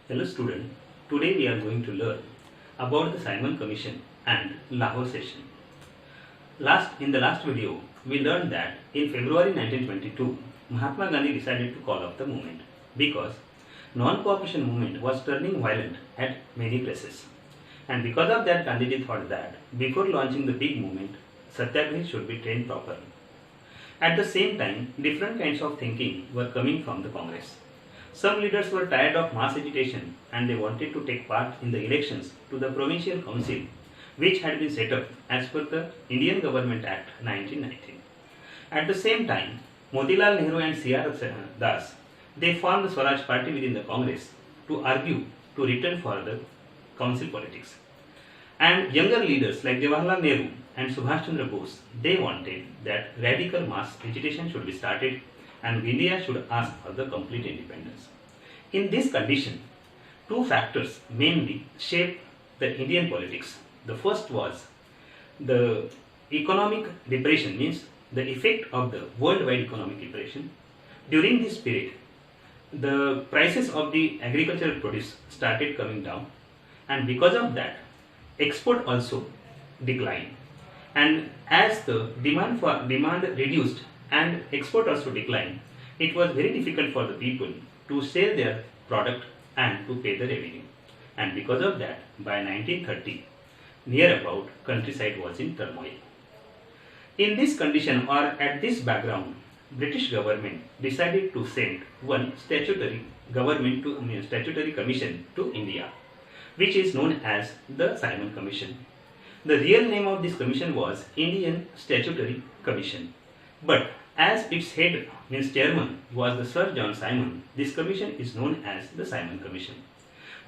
Hello student, today we are going to learn about the Simon Commission and Lahore session. In the last video, we learned that in February 1922, Mahatma Gandhi decided to call off the movement because non-cooperation movement was turning violent at many places. And because of that, Gandhiji thought that before launching the big movement, Satyagrahi should be trained properly. At the same time, different kinds of thinking were coming from the Congress. Some leaders were tired of mass agitation and they wanted to take part in the elections to the Provincial Council, which had been set up as per the Indian Government Act 1919. At the same time, Motilal Nehru and C.R. Das, they formed the Swaraj Party within the Congress to argue to return for the council politics. And younger leaders like Jawaharlal Nehru and Subhash Chandra Bose, they wanted that radical mass agitation should be started and India should ask for the complete independence. In this condition, two factors mainly shaped the Indian politics. The first was the economic depression, means the effect of the worldwide economic depression. During this period, the prices of the agricultural produce started coming down, and because of that, export also declined. And as the demand reduced and export also declined, it was very difficult for the people to sell their product and to pay the revenue. And because of that, by 1930, near about countryside was in turmoil. In this condition or at this background, British government decided to send one statutory commission to India, which is known as the Simon Commission. The real name of this commission was Indian Statutory Commission. But as its head, means chairman, was the Sir John Simon, this commission is known as the Simon Commission.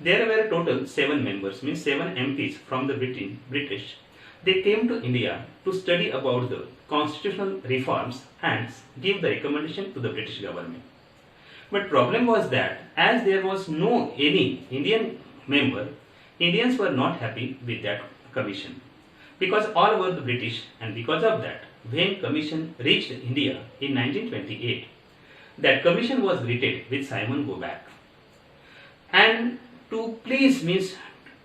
There were total 7 members, means 7 MPs from the British. They came to India to study about the constitutional reforms and give the recommendation to the British government. But problem was that as there was no any Indian member, Indians were not happy with that commission, because all were the British, and because of that, when commission reached India in 1928, that commission was greeted with Simon go back. And to please, means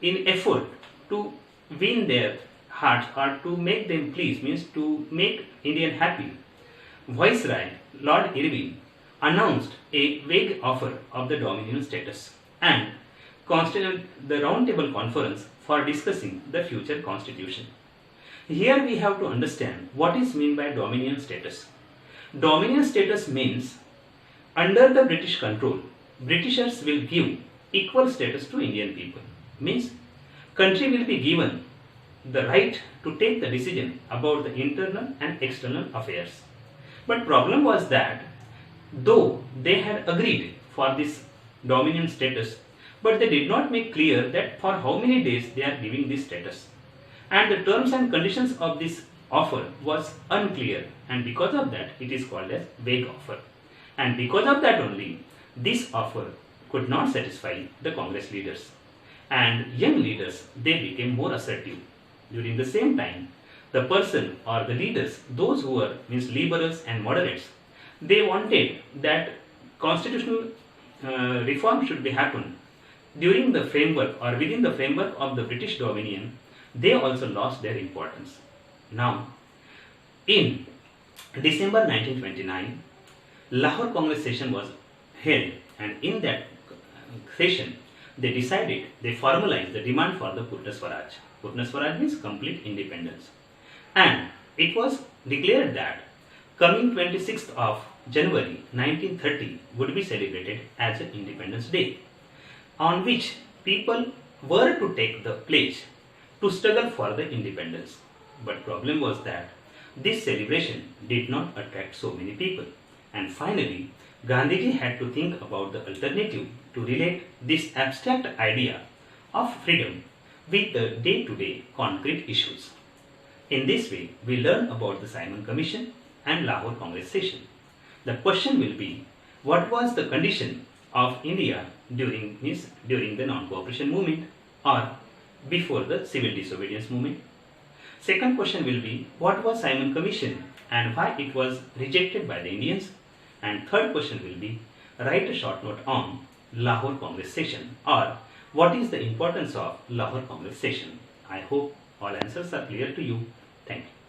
in effort to win their hearts or to make them please, means to make Indian happy, Viceroy Lord Irwin announced a vague offer of the Dominion status and constituted the roundtable conference for discussing the future constitution. Here we have to understand what is meant by Dominion status. Dominion status means under the British control, Britishers will give equal status to Indian people. Means country will be given the right to take the decision about the internal and external affairs. But problem was that though they had agreed for this Dominion status, but they did not make clear that for how many days they are giving this status. And the terms and conditions of this offer was unclear, and because of that it is called as vague offer. And because of that only, this offer could not satisfy the Congress leaders. And young leaders, they became more assertive. During the same time, the person or the leaders, those who were means liberals and moderates, they wanted that constitutional reform should be happen during the framework or within the framework of the British Dominion. They also lost their importance. Now, in December 1929, Lahore Congress session was held, and in that session, they formalized the demand for the Purna Swaraj. Purna Swaraj means complete independence. And it was declared that coming 26th of January 1930 would be celebrated as an Independence Day, on which people were to take the pledge to struggle for the independence. But problem was that this celebration did not attract so many people, and finally Gandhiji had to think about the alternative to relate this abstract idea of freedom with the day-to-day concrete issues. In this way, we learn about the Simon Commission and Lahore Congress session. The question will be, what was the condition of India during the non-cooperation movement or before the civil disobedience movement? Second question will be, what was Simon Commission and why it was rejected by the Indians? And third question will be, write a short note on Lahore Congress session, or what is the importance of Lahore Congress session? I hope all answers are clear to you. Thank you.